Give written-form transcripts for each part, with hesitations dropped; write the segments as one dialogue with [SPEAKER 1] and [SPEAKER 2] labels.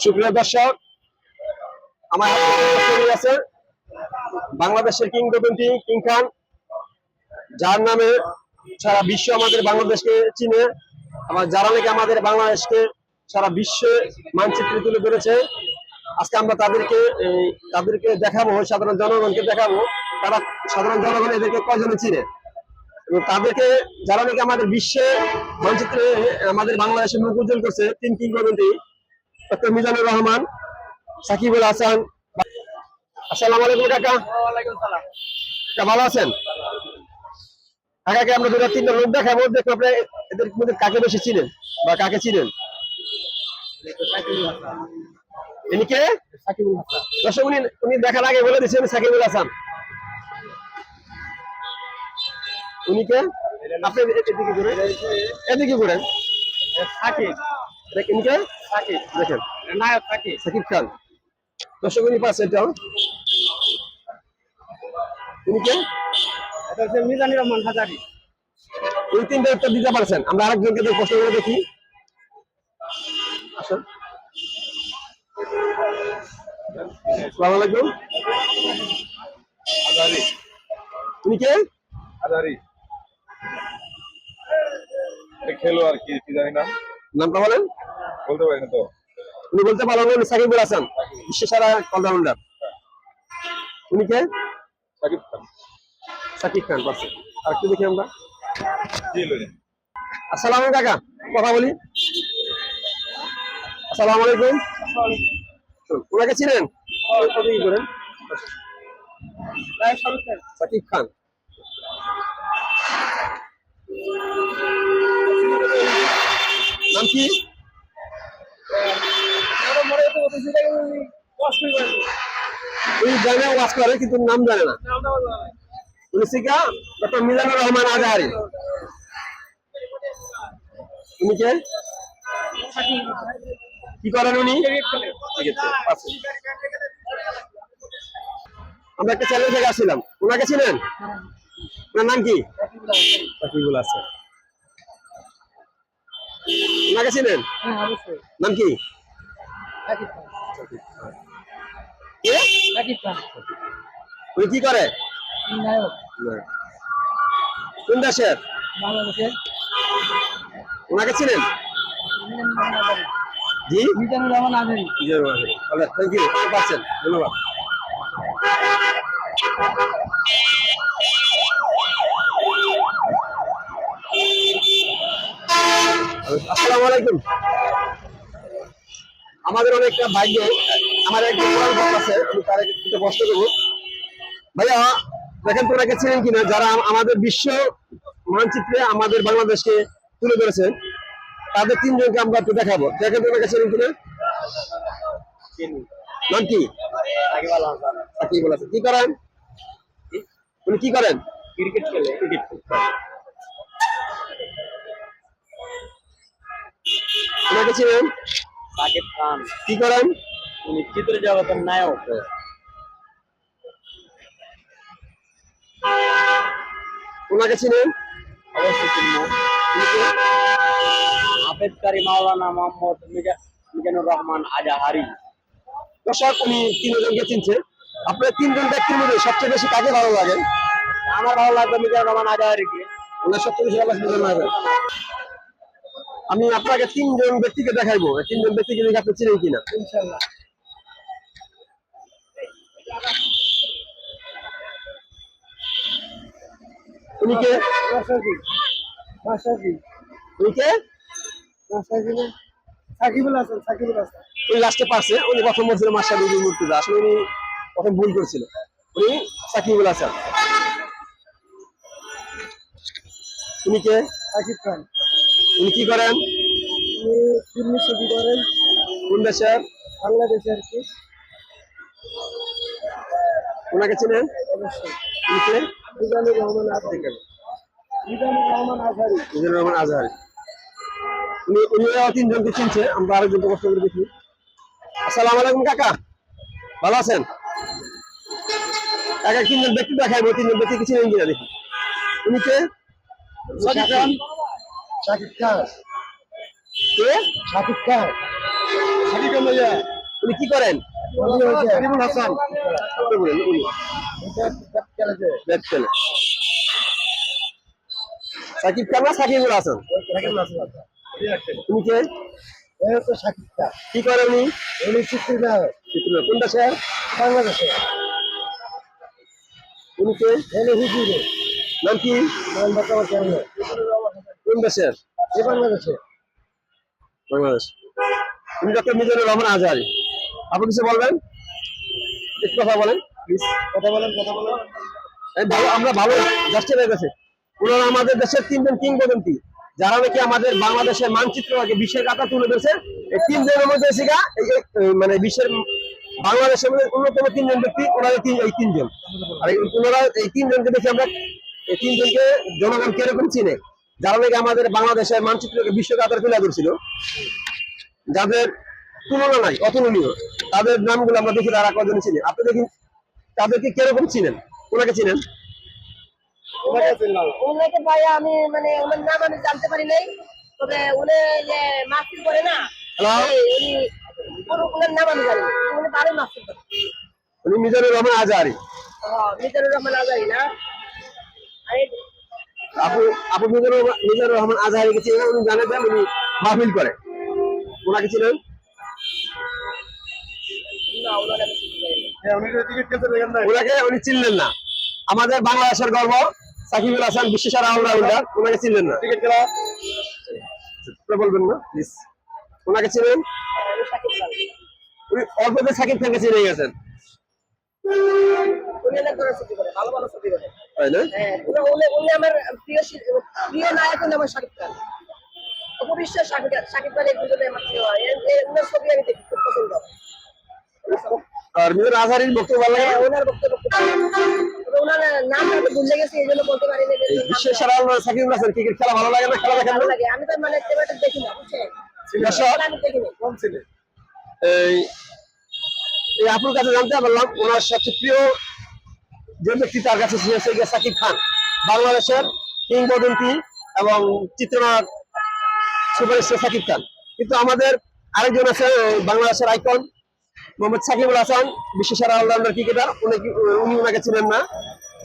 [SPEAKER 1] সুপ্রিয় দর্শক, আমার আছে বাংলাদেশের কিংবদন্তি কিং খান, যার নামে সারা বিশ্ব আমাদের বাংলাদেশকে চিনে, যারা নাকি আমাদের বাংলাদেশকে সারা বিশ্বে মানচিত্রে তুলে ধরেছে। আজকে আমরা তাদেরকে দেখাবো, সাধারণ জনগণকে দেখাবো তারা সাধারণ জনগণ এদেরকে কয়জনে চিনে, এবং তাদেরকে যারা নাকি আমাদের বিশ্বে মানচিত্রে আমাদের বাংলাদেশের মুখ উজ্জ্বল করছে। তিন কিংবদন্তি ডক্টর মিজানুর রহমান, সাকিবুল হাসান। আসসালামু আলাইকুম কাকা।
[SPEAKER 2] ওয়ালাইকুম সালাম।
[SPEAKER 1] ভালো আছেন? কাকাকে আমরা দুটো তিনটা লোক দেখাবো, দেখো আপনি এদের মধ্যে কাকে বেশি চিনেন বা কাকে চিনেন। ইনি কে?
[SPEAKER 2] সাকিবুল হাসান।
[SPEAKER 1] দর্শক, উনি দেখার আগে বলে দিচ্ছেন সাকিবুল হাসান। উনি কে? আপনি এদিকে ঘুরেন।
[SPEAKER 2] সাকিব।
[SPEAKER 1] ইনি কে?
[SPEAKER 2] সাকিব।
[SPEAKER 1] দেখেন,
[SPEAKER 2] নায়ক সাকিব।
[SPEAKER 1] সাকিব খান। দর্শক, উনি পাশে এটা উনি কে?
[SPEAKER 2] এটা হচ্ছে মিজানুর রহমান হাজারী।
[SPEAKER 1] উনি তিনটা উত্তর দিতে পারছেন। আমরা আরেকজনকে প্রশ্ন করে দেখি। আসুন। আসসালামু আলাইকুম।
[SPEAKER 2] হাজারী।
[SPEAKER 1] উনি কে?
[SPEAKER 2] হাজারী। খেলো আর কি জানি না,
[SPEAKER 1] নামটা বলেন।
[SPEAKER 2] বলতে পারি না তো।
[SPEAKER 1] উনি বলতে পারলেন না। সাকিবুল হাসান বিশ্ব সেরা অলরাউন্ডার। উনি কে?
[SPEAKER 2] সাকিব খান।
[SPEAKER 1] সাকিব খান পারছে। আর একটু দেখি আমরা। আসসালামু আলাইকুম কাকা, কথা বলি। আসসালামু আলাইকুম। ওনাকে চিনেন? কি করেন? সাকিব খান। নাম কি? উনি জানে ওয়াজ করে, কিন্তু নাম জানে না। উনি শিখা ডক্টর মিজানুর রহমান আজহারি। উনি কে? কি করেন উনি? আমরা একটা চ্যানেল থেকে আসছিলাম। ওনাকে চিনেন? ওনার নাম কি? সাকিবুল হাসান। ওনাকে চিনেন? নাম কি? উনি কি করে? কোন দেশের? ওনাকে চিনেন? জি,
[SPEAKER 2] মিজানুর রহমান হাজারী।
[SPEAKER 1] থ্যাংক ইউ, পাচ্ছেন, ধন্যবাদ। আসসালামু আলাইকুম। আমাদের অনেকটা ভাগ্য, আমার একটা আছে, আমি তার একটু কষ্ট করবো। ভাইয়া দেখেন, তোনাকে চিনেন কিনা যারা আমাদের বিশ্ব মানচিত্রে আমাদের বাংলাদেশকে তুলে ধরেছেন। তাদের তিনজনকে আমরা একটু দেখাবো। দেখেন তোনাকে চিনেন কিনা। নাম কি? সাকিবুল হাসান। কি করেন উনি? কি করেন?
[SPEAKER 2] ক্রিকেট খেলে।
[SPEAKER 1] ক্রিকেট। ওনাকে চিনেন?
[SPEAKER 2] সাকিব খান।
[SPEAKER 1] কি করেন?
[SPEAKER 2] উনি চিত্র জগতের নায়ক।
[SPEAKER 1] ওনাকে চিনেন?
[SPEAKER 2] অবশ্যই চিনব। আবেদকারী মাওলানা মোহাম্মদ মিজানুর রহমান আজহারি।
[SPEAKER 1] দর্শক, উনি তিনজনকে চিনছে। আপনার তিনজন ব্যক্তির মধ্যে সবচেয়ে বেশি কাকে ভালো লাগে?
[SPEAKER 2] আমার ভালো লাগবে মিজানুর রহমান আজহারিকে।
[SPEAKER 1] ওনার সবচেয়ে বেশি ভালো লাগে। আমি আপনাকে তিনজন ব্যক্তিকে দেখাইবো। তিনজন ব্যক্তিকে দেখে আপনি চিনেন কিনা।
[SPEAKER 2] ইনশাআল্লাহ।
[SPEAKER 1] উনি কে? উনি কে?
[SPEAKER 2] সাকিবুল হাসান। সাকিবুল হাসান।
[SPEAKER 1] উনি লাস্টে পারছে। উনি প্রথম বলছিল মাশরাফি বিন মুর্তজা, আসলে উনি প্রথম ভুল করেছিল। উনি সাকিবুল হাসান। উনি কে?
[SPEAKER 2] সাকিব খান।
[SPEAKER 1] উনি কি করেন?
[SPEAKER 2] উনি ফিল্মি ছবি করেন।
[SPEAKER 1] কোন দেশের?
[SPEAKER 2] বাংলাদেশে আর কি।
[SPEAKER 1] ওনাকে চিনেন?
[SPEAKER 2] অবশ্যই।
[SPEAKER 1] উনি কে?
[SPEAKER 2] মিজানুর রহমান আজহারি। মিজানুর রহমান আজহারি।
[SPEAKER 1] মিজানুর রহমান আজহারি। উনি তিনজনকে চিনছে। আমরা আরেকজনকে প্রশ্ন করে দেখি। আসসালামু আলাইকুম কাকা, ভালো আছেন? কাকা তিনজন ব্যক্তি দেখাইবো। তিনজন ব্যক্তিকে চিনেন কিনা দেখি। উনি কে?
[SPEAKER 2] সাকিব খান। সাকিব খান।
[SPEAKER 1] কে?
[SPEAKER 2] সাকিব খান।
[SPEAKER 1] উনি কি করেন?
[SPEAKER 2] সাকিবুল হাসান
[SPEAKER 1] আপনি বলেন, উনি ব্যাট খেলে। সাকিব খান না সাকিবুল হাসান? উনি কে?
[SPEAKER 2] সাকিব খান
[SPEAKER 1] কি করে উনি?
[SPEAKER 2] উনি চিত্রনায়ক
[SPEAKER 1] চিত্রনায়ক। কোন দেশে?
[SPEAKER 2] বাংলাদেশে
[SPEAKER 1] উনি কে?
[SPEAKER 2] এনে হুজুরে
[SPEAKER 1] নাম কি?
[SPEAKER 2] নাম বর্তমান কেমন
[SPEAKER 1] কোন দেশের?
[SPEAKER 2] এ বাংলাদেশে
[SPEAKER 1] বাংলাদেশ। উনি ডক্টর মিজানুর রহমান আজহারী। আপনি কিছু বলবেন? একটু কথা বলেন প্লিজ।
[SPEAKER 2] কথা বলেন
[SPEAKER 1] আমরা ভালো জাস্টে হয়ে গেছে। ওনারা আমাদের দেশের তিনজন কিংবদন্তি, যারা নাকি আমাদের বাংলাদেশের মানচিত্রকে বিশ্বের কাতা তুলে ধরেছে। এই তিনজনের মধ্যে শিখা মানে বিশ্বের বাংলাদেশের মধ্যে অন্যতম তিনজন ব্যক্তি, ওনারা এই তিনজন। আর ওনারা এই তিনজনকে দেখে আমরা এই তিনজনকে জনগণ কিরকম চিনে, যারা নাকি আমাদের বাংলাদেশের মানচিত্রকে বিশ্ব কাতারে তুলে ধরছিল, যাদের তুলনা নাই, অতুলনীয়, তাদের নামগুলো আমরা দেখি তারা কজন চিনি। আপনি দেখি তাদেরকে কিরকম চিনেন? ওনাকে চিনেন?
[SPEAKER 3] ওনাকে ভাই আমি মানে ওনার নাম আমি জানতে পারি নাই, তবে উনি যে মাহফিল করে না, উনি ওনার নাম আমি জানি, উনি ভালোই মাহফিল করে।
[SPEAKER 1] উনি মিজানুর রহমান আজহারী।
[SPEAKER 3] মিজানুর রহমান আজহারী না?
[SPEAKER 1] আপু মিজানুর রহমান আজহারীকে চিনেন? উনি জানেন যে উনি মাহফিল করে। ওনাকে চিনেন?
[SPEAKER 3] না, ওনার আমি চিনতে পারি না।
[SPEAKER 1] ওনাকে উনি চিনলেন না। আমাদের বাংলাদেশের গর্ব সাকিবুল হাসান, বিশ্বসেরা অলরাউন্ডার, ওনাকে চিনলেন না। বলবেন না প্লিজ? ওনাকে চিনেন?
[SPEAKER 3] উনি শাকিব খান।
[SPEAKER 1] উনি অল্পতে সাকিব খানকে চিনে গেছেন,
[SPEAKER 3] উনি অনেক ধরনের ছবি করে, ভালো ভালো ছবি করে।
[SPEAKER 1] তাই না?
[SPEAKER 3] হ্যাঁ, উনি আমার প্রিয় নায়ক হলো আমার শাকিব খান। অপবিশ্বাস শাকিব খান, এই দুজনে আমার প্রিয় হয়। ওনার ছবি আমি দেখি, খুব পছন্দ।
[SPEAKER 1] আর মিজানুর আজহারীর বক্তব্য ভালো লাগে?
[SPEAKER 3] হ্যাঁ, ওনার বক্তব্য খুব ভালো। তবে ওনার নাম আমি ভুলে গেছি, এই জন্য বলতে পারি না।
[SPEAKER 1] এই বিশ্বের সেরা অলরাউন্ডার সাকিবুল হাসান ক্রিকেট খেলা ভালো লাগে না? খেলা দেখেন
[SPEAKER 3] ভালো
[SPEAKER 1] না?
[SPEAKER 3] লাগে। আমি তো মানে তেমন দেখি না, বুঝছেন?
[SPEAKER 1] দর্শক,
[SPEAKER 3] আমি দেখি না।
[SPEAKER 1] এই এই আপুর কাছে জানতে পারলাম ওনার সবচেয়ে প্রিয় যে ব্যক্তি তার কাছে ছিল সাকিব খান, বাংলাদেশের কিংবদন্তি এবং চিত্রনায়ক সুপারস্টার সাকিব খান। কিন্তু আমাদের আরেকজন আছে বাংলাদেশের আইকন মোহাম্মদ সাকিবুল হাসান, বিশ্বসেরা অলরাউন্ডার ক্রিকেটার, উনি ওনাকে চিনেন না।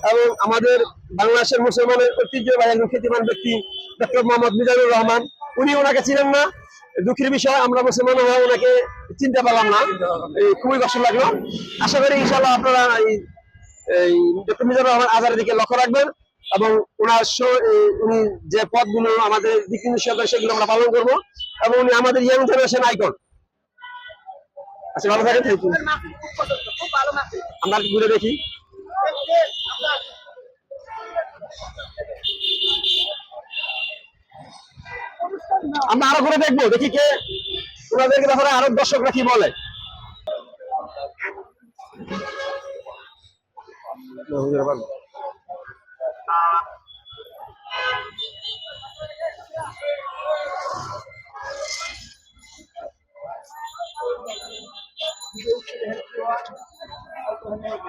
[SPEAKER 1] এবং আমাদের বাংলাদেশের মুসলমানের ঐতিহ্যবাহী একজন খ্যাতিমান ব্যক্তি ডক্টর মোহাম্মদ মিজানুর রহমান, উনি ওনাকে চিনেন না। দুঃখের বিষয়, আমরা মুসলমান হয়ে ওনাকে চিনতে পারলাম না, খুবই কষ্ট লাগলো। আশা করি ইনশাআল্লাহ আপনারা এই ডক্টর মিজানুর রহমান আজহারীর দিকে লক্ষ্য রাখবেন এবং উনি যে পদগুলো আমাদের দিক নির্দেশনা দেন সেগুলো আমরা পালন করবো, এবং উনি আমাদের ইয়াং জেনারেশন আইকন। আচ্ছা, ভালো থাকেন। Thank you.
[SPEAKER 3] ওনার মাহফিল খুব পছন্দ, খুব ভালো মাহফিল।
[SPEAKER 1] আমরা ঘুরে দেখি। আমরা আরো ঘুরে দেখবো, দেখি কে ওনাদেরকে ব্যাপারে আরো দর্শকরা কি বলে।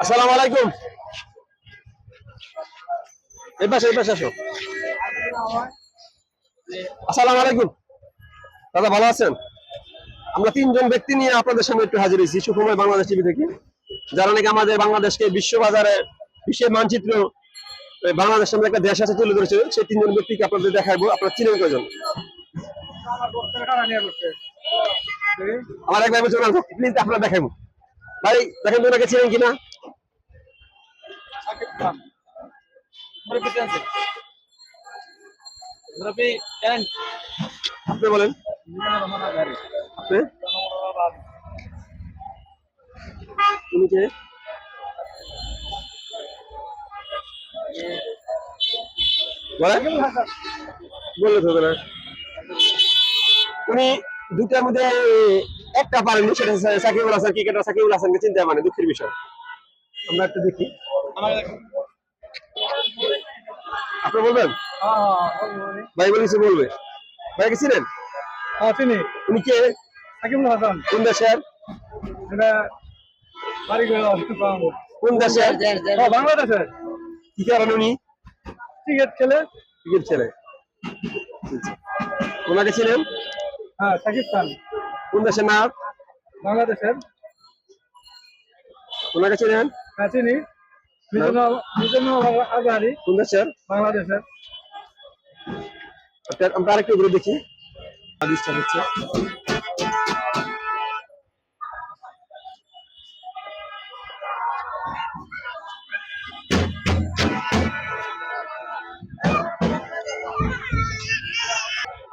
[SPEAKER 1] আসসালামু আলাইকুম। এই পাশে আসো। আসসালামু আলাইকুম দাদা, ভালো আছেন? আমরা তিনজন ব্যক্তি নিয়ে আপনাদের সামনে একটু হাজির হয়েছি সুখময় বাংলাদেশ টিভি থেকে, যারা নাকি আমাদের বাংলাদেশকে বিশ্ববাজারে, বিশ্বের মানচিত্র বাংলাদেশ নামে একটা দেশ আছে তুলে ধরেছে। সেই তিনজন ব্যক্তিকে আপনাদের দেখাবো। আপনারা চিনেন কয়জন? আমার এক ভাই বলছে প্লিজ আপনারা দেখাবো। ভাই দেখেন তো ওনাকে চিনেন কিনা? আপনি বলেন। আপনি উনি কে? বললে তো না। উনি দুটার মধ্যে একটা পারেননি, সেটা সাকিবুল হাসান, ক্রিকেটার সাকিবুল হাসানকে চিনতে মানে দুঃখের বিষয়। আমরা একটু দেখি, আপনি বলবেন? ভাই বলে কিছু বলবে? ভাই কি চিনেন?
[SPEAKER 2] চিনি
[SPEAKER 1] উনি কে?
[SPEAKER 2] সাকিবুল হাসান।
[SPEAKER 1] কোন দেশের? কোন দেশের?
[SPEAKER 2] বাংলাদেশের।
[SPEAKER 1] কি কারণ উনি
[SPEAKER 2] ক্রিকেট খেলে।
[SPEAKER 1] ক্রিকেট খেলে। ওনাকে ছিলেন?
[SPEAKER 2] হ্যাঁ, সাকিব খান।
[SPEAKER 1] কোন দেশের নায়ক?
[SPEAKER 2] বাংলাদেশের
[SPEAKER 1] ওনাকে চিনেন?
[SPEAKER 2] চিনি মিজানুর আজহারি
[SPEAKER 1] কোন দেশের?
[SPEAKER 2] বাংলাদেশের।
[SPEAKER 1] আমরা আরেকটু ঘুরে দেখি। হাদিসটা হচ্ছে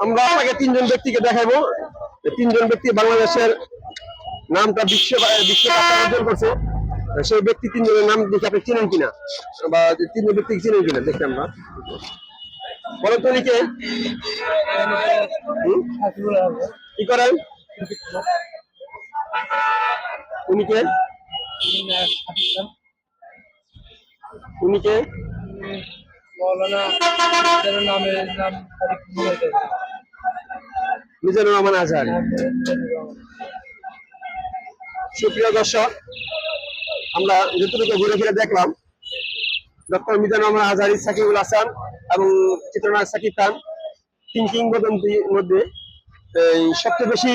[SPEAKER 1] আমরা আপনাকে তিনজন ব্যক্তিকে দেখাবো। তিনজন ব্যক্তি বাংলাদেশের নামটা বিশ্ব অর্জন করছে। সেই ব্যক্তি তিনজনের নাম দেখে আপনি চিনেন কিনা, বা তিনজন ব্যক্তিকে চিনেন কিনা দেখি আমরা। বলেন তো লিখে কি করেন? উনিকে উনিকে মিজানুর রহমান আজহারি। সুপ্রিয় দর্শক, আমরা যতটুকু ঘুরে ফিরে দেখলাম, ডক্টর মিজানুর রহমান আজহারি, সাকিবুল হাসান এবং চিত্রনায়ক সাকিব খান, তিন কিংবদন্তির মধ্যে সবচেয়ে বেশি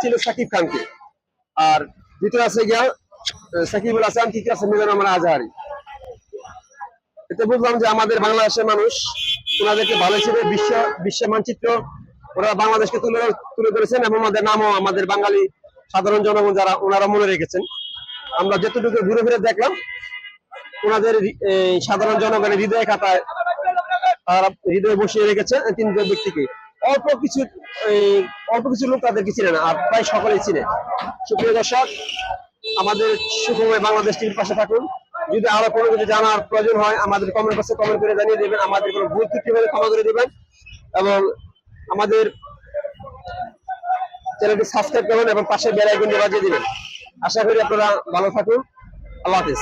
[SPEAKER 1] ছিল সাকিব খানকে। আর দ্বিতীয় আছে গিয়া সাকিবুল হাসান, তৃতীয় আছে মিজানুর রহমান আজহারি। এতে বুঝলাম যে আমাদের বাংলাদেশের মানুষ ওনাদেরকে ভালো ছিল, বিশ্ব মানচিত্র ওরা বাংলাদেশকে তুলে ধরেছেন এবং আমাদের নামও আমাদের বাঙালি সাধারণ জনগণ যারা ওনারা মনে রেখেছেন। আমরা যতটুকু ঘুরে ফিরে দেখলাম, ওনাদের সাধারণ জনগণের হৃদয় খাতায় তারা হৃদয়ে বসিয়ে রেখেছে তিনজন ব্যক্তিকে। অল্প কিছু লোক তাদেরকে চিনে না, আর প্রায় সকলেই চিনে। সুপ্রিয় দর্শক, আমাদের সুখময় বাংলাদেশ টিভির পাশে থাকুন। যদি আরো কোনো কিছু জানার প্রয়োজন হয় আমাদের কমেন্ট বক্সে কমেন্ট করে জানিয়ে দেবেন। আমাদের কোনো ভুল ত্রুটি হলে ক্ষমা করে দেবেন এবং আমাদের চ্যানেলটি সাবস্ক্রাইব করুন এবং পাশে বেল আইকনটি বাজিয়ে দিবেন। আশা করি আপনারা ভালো থাকুন। আল্লাহ হাফেজ।